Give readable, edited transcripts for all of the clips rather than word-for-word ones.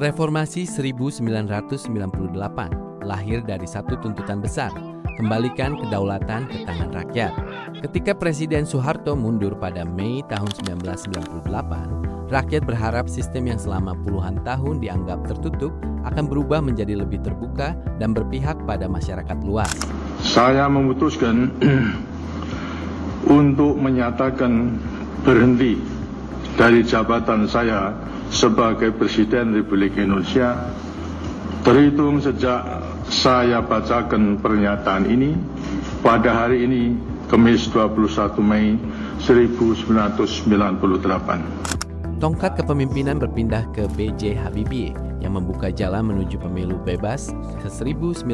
Reformasi 1998 lahir dari satu tuntutan besar, kembalikan kedaulatan ke tangan rakyat. Ketika Presiden Soeharto mundur pada Mei tahun 1998, rakyat berharap sistem yang selama puluhan tahun dianggap tertutup akan berubah menjadi lebih terbuka dan berpihak pada masyarakat luas. Saya memutuskan untuk menyatakan berhenti dari jabatan saya sebagai Presiden Republik Indonesia terhitung sejak saya bacakan pernyataan ini pada hari ini, Kamis 21 Mei 1998. Tongkat kepemimpinan berpindah ke B.J. Habibie yang membuka jalan menuju pemilu bebas ke 1999.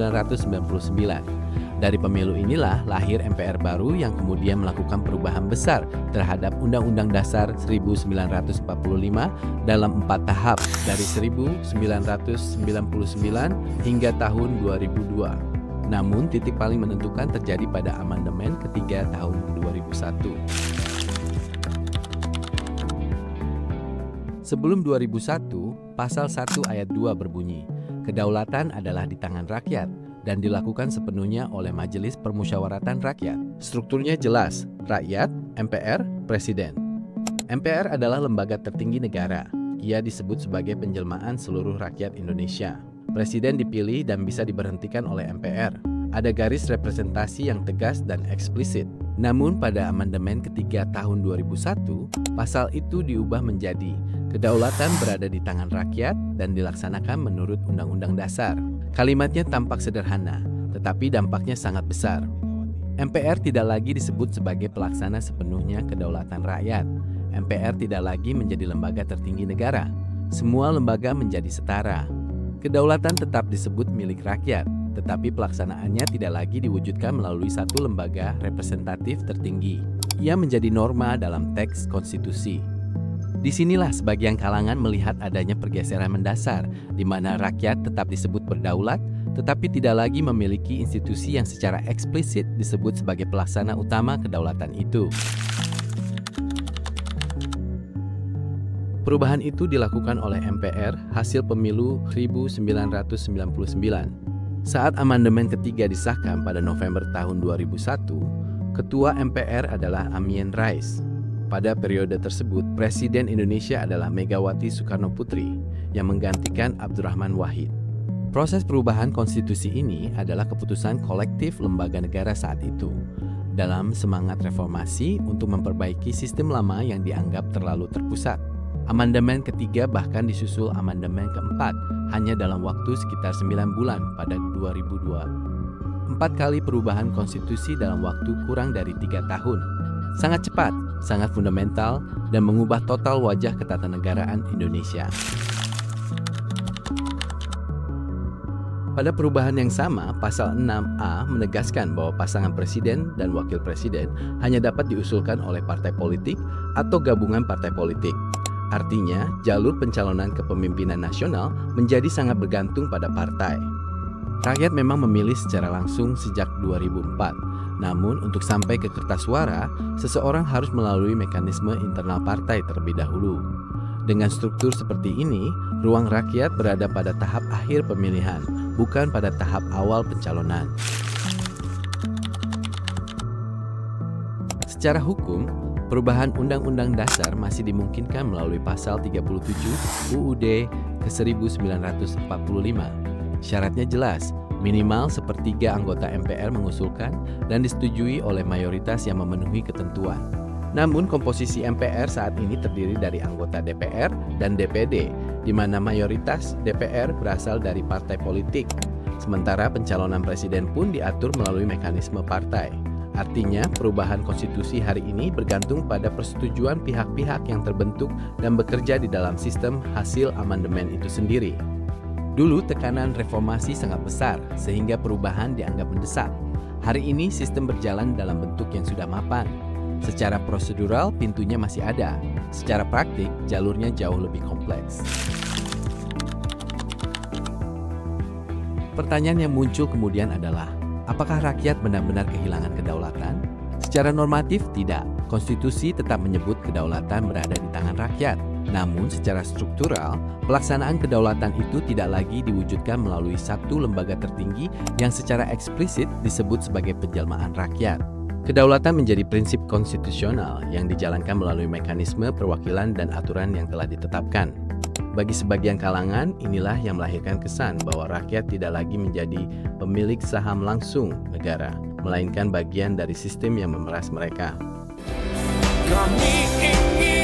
Dari pemilu inilah lahir MPR baru yang kemudian melakukan perubahan besar terhadap Undang-Undang Dasar 1945 dalam 4 tahap dari 1999 hingga tahun 2002. Namun titik paling menentukan terjadi pada amandemen ketiga tahun 2001. Sebelum 2001, Pasal 1 Ayat 2 berbunyi, kedaulatan adalah di tangan rakyat dan dilakukan sepenuhnya oleh Majelis Permusyawaratan Rakyat. Strukturnya jelas, rakyat, MPR, Presiden. MPR adalah lembaga tertinggi negara. Ia disebut sebagai penjelmaan seluruh rakyat Indonesia. Presiden dipilih dan bisa diberhentikan oleh MPR. Ada garis representasi yang tegas dan eksplisit. Namun pada amandemen ketiga tahun 2001, pasal itu diubah menjadi kedaulatan berada di tangan rakyat dan dilaksanakan menurut Undang-Undang Dasar. Kalimatnya tampak sederhana, tetapi dampaknya sangat besar. MPR tidak lagi disebut sebagai pelaksana sepenuhnya kedaulatan rakyat. MPR tidak lagi menjadi lembaga tertinggi negara. Semua lembaga menjadi setara. Kedaulatan tetap disebut milik rakyat, tetapi pelaksanaannya tidak lagi diwujudkan melalui satu lembaga representatif tertinggi. Ia menjadi norma dalam teks konstitusi. Disinilah sebagian kalangan melihat adanya pergeseran mendasar, di mana rakyat tetap disebut berdaulat, tetapi tidak lagi memiliki institusi yang secara eksplisit disebut sebagai pelaksana utama kedaulatan itu. Perubahan itu dilakukan oleh MPR hasil pemilu 1999. Saat amandemen ketiga disahkan pada November tahun 2001, Ketua MPR adalah Amien Rais. Pada periode tersebut, Presiden Indonesia adalah Megawati Soekarno Putri yang menggantikan Abdurrahman Wahid. Proses perubahan konstitusi ini adalah keputusan kolektif lembaga negara saat itu dalam semangat reformasi untuk memperbaiki sistem lama yang dianggap terlalu terpusat. Amandemen ketiga bahkan disusul amandemen keempat hanya dalam waktu sekitar 9 bulan pada 2002. 4 kali perubahan konstitusi dalam waktu kurang dari 3 tahun. Sangat cepat, sangat fundamental, dan mengubah total wajah ketatanegaraan Indonesia. Pada perubahan yang sama, Pasal 6A menegaskan bahwa pasangan presiden dan wakil presiden hanya dapat diusulkan oleh partai politik atau gabungan partai politik. Artinya, jalur pencalonan kepemimpinan nasional menjadi sangat bergantung pada partai. Rakyat memang memilih secara langsung sejak 2004. Namun, untuk sampai ke kertas suara, seseorang harus melalui mekanisme internal partai terlebih dahulu. Dengan struktur seperti ini, ruang rakyat berada pada tahap akhir pemilihan, bukan pada tahap awal pencalonan. Secara hukum, perubahan Undang-Undang Dasar masih dimungkinkan melalui Pasal 37 UUD ke-1945. Syaratnya jelas, minimal sepertiga anggota MPR mengusulkan dan disetujui oleh mayoritas yang memenuhi ketentuan. Namun komposisi MPR saat ini terdiri dari anggota DPR dan DPD, di mana mayoritas DPR berasal dari partai politik. Sementara pencalonan presiden pun diatur melalui mekanisme partai. Artinya, perubahan konstitusi hari ini bergantung pada persetujuan pihak-pihak yang terbentuk dan bekerja di dalam sistem hasil amandemen itu sendiri. Dulu tekanan reformasi sangat besar, sehingga perubahan dianggap mendesak. Hari ini sistem berjalan dalam bentuk yang sudah mapan. Secara prosedural, pintunya masih ada. Secara praktik, jalurnya jauh lebih kompleks. Pertanyaan yang muncul kemudian adalah, apakah rakyat benar-benar kehilangan kedaulatan? Secara normatif tidak. Konstitusi tetap menyebut kedaulatan berada di tangan rakyat. Namun secara struktural, pelaksanaan kedaulatan itu tidak lagi diwujudkan melalui satu lembaga tertinggi yang secara eksplisit disebut sebagai penjelmaan rakyat. Kedaulatan menjadi prinsip konstitusional yang dijalankan melalui mekanisme perwakilan dan aturan yang telah ditetapkan. Bagi sebagian kalangan, inilah yang melahirkan kesan bahwa rakyat tidak lagi menjadi pemilik saham langsung negara, melainkan bagian dari sistem yang memeras mereka. Kami ingin